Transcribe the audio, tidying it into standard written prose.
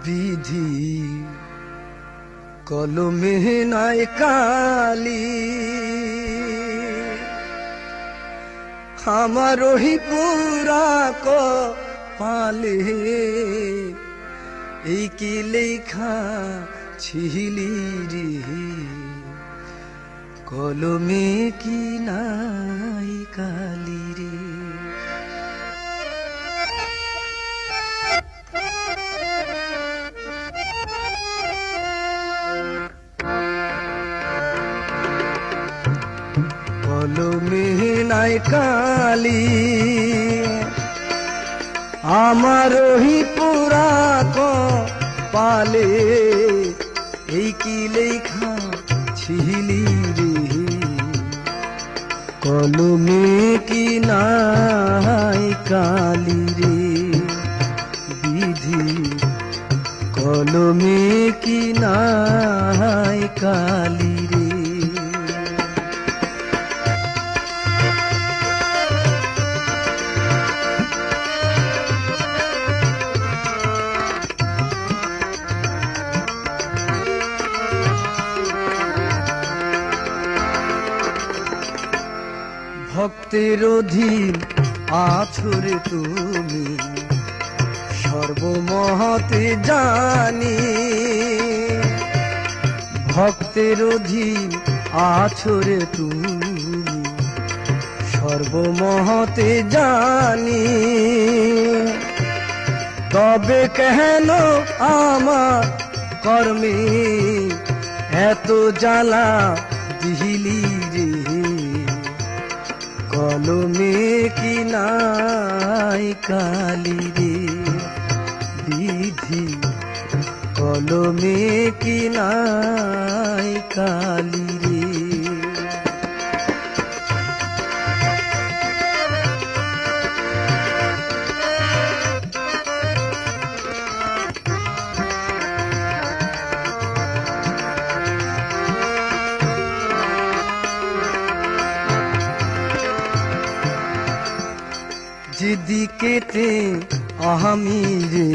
বিধি কলমে নাই কালি, আমার ওই পুরা কপালে এই কি লেখা ছিলি রে, কলমে কি নাই কালি রে। কলমে নাই কালি, আমার ওই পুরা কপালে এই কি লেখা ছিলি রে, কলমে কি নাই কালি রে। বিধি কলমে কি নাই কালি রে। ভক্তের অধীন আছো রে তুমি, সর্বমহতে জানি। ভক্তের অধীন আছো রে তুমি, সর্বমহতে জানি। তবে কেন আমার কর্মে এত জ্বালা দিলি রে, কলমে কি নাই কালি রে। বিধি কলমে কি নাই কালি রে। যেদিকেতে আমি রে